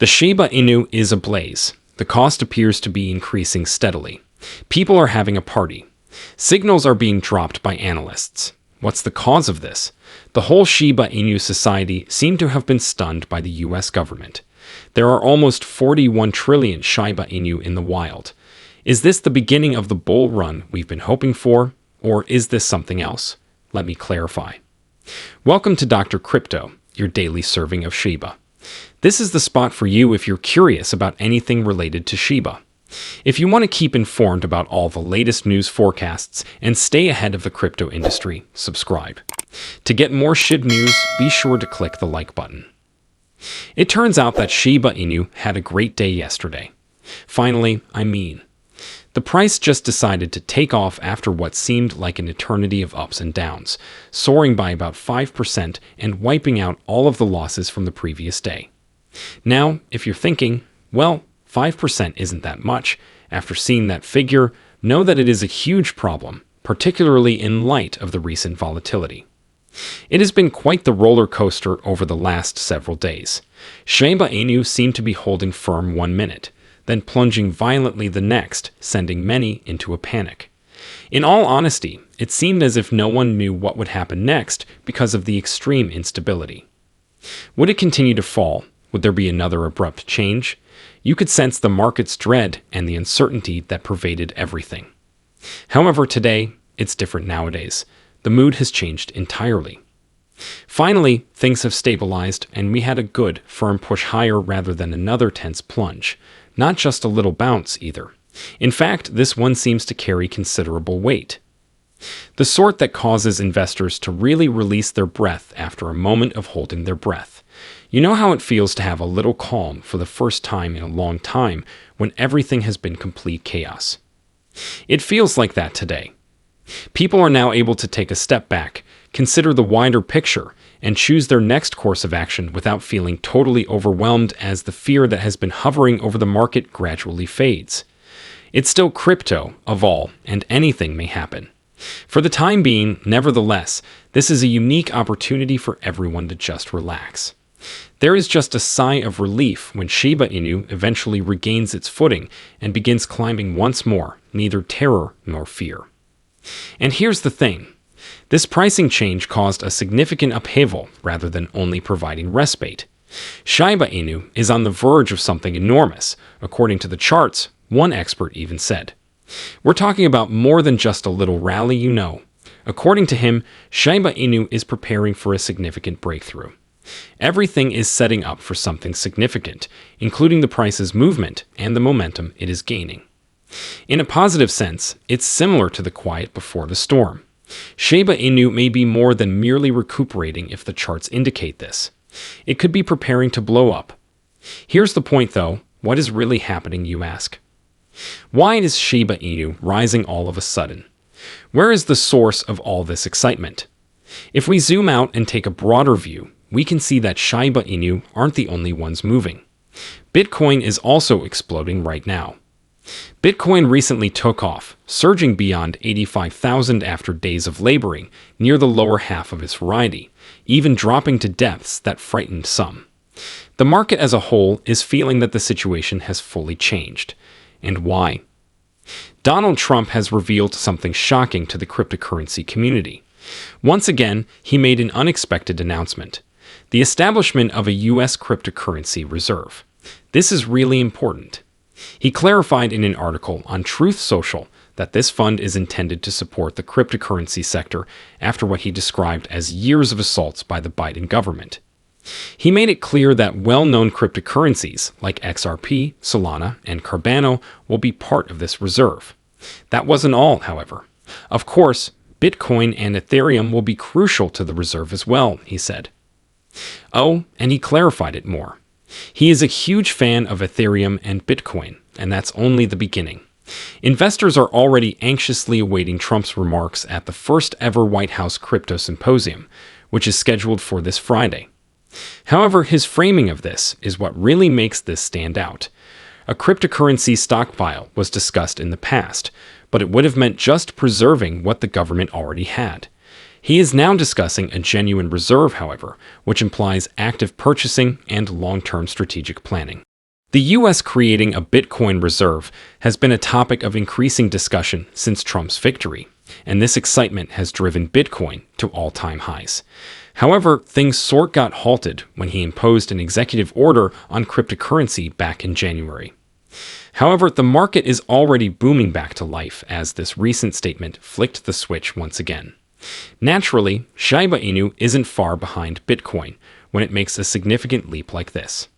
The Shiba Inu is ablaze. The cost appears to be increasing steadily. People are having a party. Signals are being dropped by analysts. What's the cause of this? The whole Shiba Inu society seemed to have been stunned by the US government. There are almost 41 trillion Shiba Inu in the wild. Is this the beginning of the bull run we've been hoping for, or is this something else? Let me clarify. Welcome to Dr. Crypto, your daily serving of Shiba. This is the spot for you if you're curious about anything related to Shiba. If you want to keep informed about all the latest news forecasts and stay ahead of the crypto industry, subscribe. To get more SHIB news, be sure to click the like button. It turns out that Shiba Inu had a great day yesterday. Finally, the price just decided to take off after what seemed like an eternity of ups and downs, soaring by about 5% and wiping out all of the losses from the previous day. Now, if you're thinking, well, 5% isn't that much, after seeing that figure, know that it is a huge problem, particularly in light of the recent volatility. It has been quite the roller coaster over the last several days. Shiba Inu seemed to be holding firm 1 minute, then plunging violently the next, sending many into a panic. In all honesty, it seemed as if no one knew what would happen next because of the extreme instability. Would it continue to fall? Would there be another abrupt change? You could sense the market's dread and the uncertainty that pervaded everything. However, today, it's different nowadays. The mood has changed entirely. Finally, things have stabilized, and we had a good, firm push higher rather than another tense plunge. Not just a little bounce, either. In fact, this one seems to carry considerable weight. The sort that causes investors to really release their breath after a moment of holding their breath. You know how it feels to have a little calm for the first time in a long time when everything has been complete chaos. It feels like that today. People are now able to take a step back, consider the wider picture, and choose their next course of action without feeling totally overwhelmed as the fear that has been hovering over the market gradually fades. It's still crypto, of all, and anything may happen. For the time being, nevertheless, this is a unique opportunity for everyone to just relax. There is just a sigh of relief when Shiba Inu eventually regains its footing and begins climbing once more, neither terror nor fear. And here's the thing. This pricing change caused a significant upheaval rather than only providing respite. Shiba Inu is on the verge of something enormous, according to the charts, one expert even said. We're talking about more than just a little rally, you know. According to him, Shiba Inu is preparing for a significant breakthrough. Everything is setting up for something significant, including the price's movement and the momentum it is gaining. In a positive sense, it's similar to the quiet before the storm. Shiba Inu may be more than merely recuperating if the charts indicate this. It could be preparing to blow up. Here's the point though, what is really happening, you ask? Why is Shiba Inu rising all of a sudden? Where is the source of all this excitement? If we zoom out and take a broader view, we can see that Shiba Inu aren't the only ones moving. Bitcoin is also exploding right now. Bitcoin recently took off, surging beyond 85,000 after days of laboring near the lower half of its variety, even dropping to depths that frightened some. The market as a whole is feeling that the situation has fully changed. And why? Donald Trump has revealed something shocking to the cryptocurrency community. Once again, he made an unexpected announcement: the establishment of a U.S. cryptocurrency reserve. This is really important. He clarified in an article on Truth Social that this fund is intended to support the cryptocurrency sector after what he described as years of assaults by the Biden government. He made it clear that well-known cryptocurrencies like XRP, Solana, and Cardano will be part of this reserve. That wasn't all, however. Of course, Bitcoin and Ethereum will be crucial to the reserve as well, he said. Oh, and he clarified it more. He is a huge fan of Ethereum and Bitcoin, and that's only the beginning. Investors are already anxiously awaiting Trump's remarks at the first ever White House Crypto Symposium, which is scheduled for this Friday. However, his framing of this is what really makes this stand out. A cryptocurrency stockpile was discussed in the past, but it would have meant just preserving what the government already had. He is now discussing a genuine reserve, however, which implies active purchasing and long-term strategic planning. The US creating a Bitcoin reserve has been a topic of increasing discussion since Trump's victory, and this excitement has driven Bitcoin to all-time highs. However, things sort got halted when he imposed an executive order on cryptocurrency back in January. However, the market is already booming back to life as this recent statement flicked the switch once again. Naturally, Shiba Inu isn't far behind Bitcoin when it makes a significant leap like this.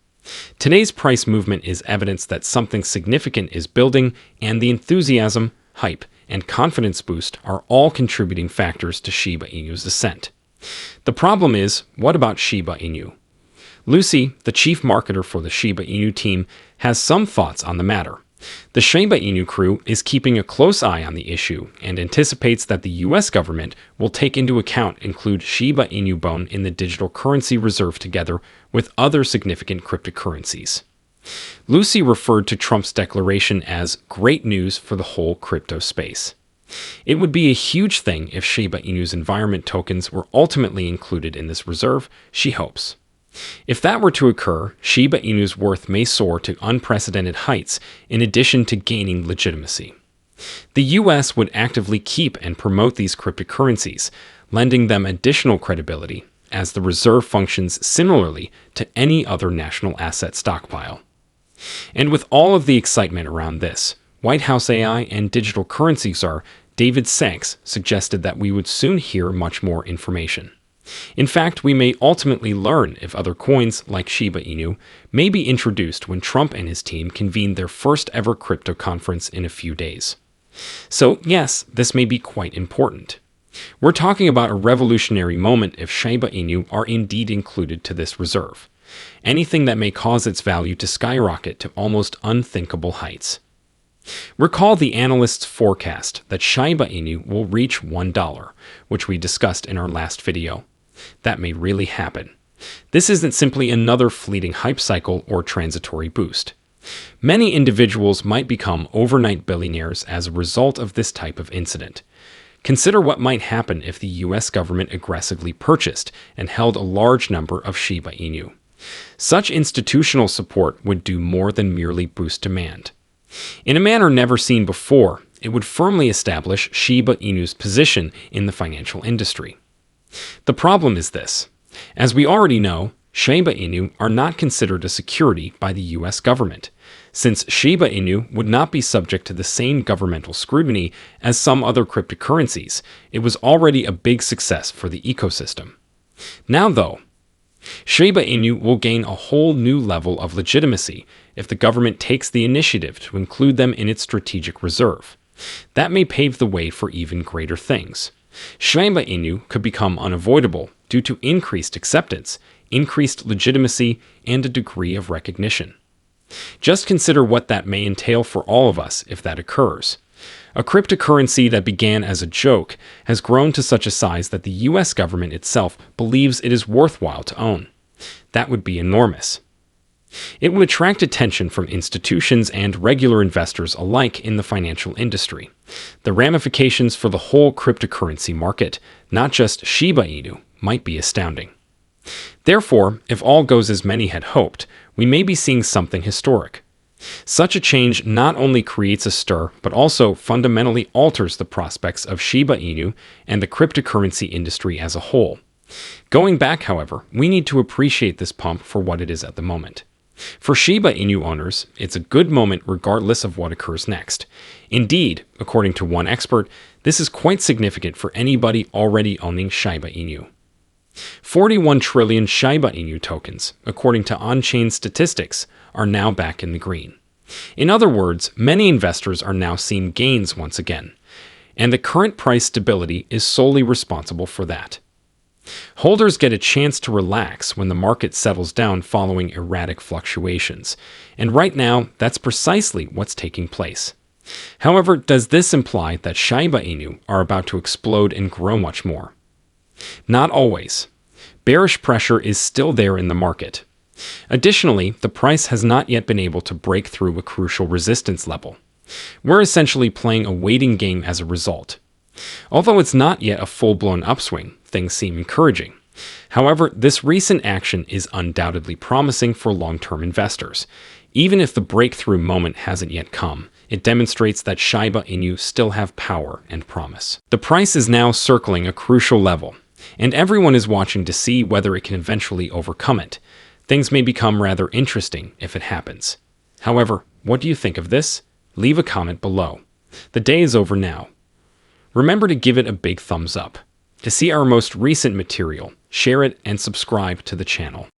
Today's price movement is evidence that something significant is building, and the enthusiasm, hype, and confidence boost are all contributing factors to Shiba Inu's ascent. The problem is, what about Shiba Inu? Lucy, the chief marketer for the Shiba Inu team, has some thoughts on the matter. The Shiba Inu crew is keeping a close eye on the issue and anticipates that the US government will take into account include Shiba Inu Bone in the digital currency reserve together with other significant cryptocurrencies. Lucy referred to Trump's declaration as great news for the whole crypto space. It would be a huge thing if Shiba Inu's environment tokens were ultimately included in this reserve, she hopes. If that were to occur, Shiba Inu's worth may soar to unprecedented heights in addition to gaining legitimacy. The US would actively keep and promote these cryptocurrencies, lending them additional credibility, as the reserve functions similarly to any other national asset stockpile. And with all of the excitement around this, White House AI and digital currency czar David Sachs suggested that we would soon hear much more information. In fact, we may ultimately learn if other coins, like Shiba Inu, may be introduced when Trump and his team convene their first ever crypto conference in a few days. So yes, this may be quite important. We're talking about a revolutionary moment if Shiba Inu are indeed included to this reserve. Anything that may cause its value to skyrocket to almost unthinkable heights. Recall the analysts' forecast that Shiba Inu will reach $1, which we discussed in our last video. That may really happen. This isn't simply another fleeting hype cycle or transitory boost. Many individuals might become overnight billionaires as a result of this type of incident. Consider what might happen if the US government aggressively purchased and held a large number of Shiba Inu. Such institutional support would do more than merely boost demand. In a manner never seen before, it would firmly establish Shiba Inu's position in the financial industry. The problem is this. As we already know, Shiba Inu are not considered a security by the US government. Since Shiba Inu would not be subject to the same governmental scrutiny as some other cryptocurrencies, it was already a big success for the ecosystem. Now though, Shiba Inu will gain a whole new level of legitimacy if the government takes the initiative to include them in its strategic reserve. That may pave the way for even greater things. Shiba Inu could become unavoidable due to increased acceptance, increased legitimacy, and a degree of recognition. Just consider what that may entail for all of us if that occurs. A cryptocurrency that began as a joke has grown to such a size that the US government itself believes it is worthwhile to own. That would be enormous. It would attract attention from institutions and regular investors alike in the financial industry. The ramifications for the whole cryptocurrency market, not just Shiba Inu, might be astounding. Therefore, if all goes as many had hoped, we may be seeing something historic. Such a change not only creates a stir, but also fundamentally alters the prospects of Shiba Inu and the cryptocurrency industry as a whole. Going back, however, we need to appreciate this pump for what it is at the moment. For Shiba Inu owners, it's a good moment regardless of what occurs next. Indeed, according to one expert, this is quite significant for anybody already owning Shiba Inu. 41 trillion Shiba Inu tokens, according to on-chain statistics, are now back in the green. In other words, many investors are now seeing gains once again, and the current price stability is solely responsible for that. Holders get a chance to relax when the market settles down following erratic fluctuations, and right now, that's precisely what's taking place. However, does this imply that Shiba Inu are about to explode and grow much more? Not always. Bearish pressure is still there in the market. Additionally, the price has not yet been able to break through a crucial resistance level. We're essentially playing a waiting game as a result. Although it's not yet a full-blown upswing, things seem encouraging. However, this recent action is undoubtedly promising for long-term investors. Even if the breakthrough moment hasn't yet come, it demonstrates that Shiba Inu still have power and promise. The price is now circling a crucial level, and everyone is watching to see whether it can eventually overcome it. Things may become rather interesting if it happens. However, what do you think of this? Leave a comment below. The day is over now. Remember to give it a big thumbs up. To see our most recent material, share it and subscribe to the channel.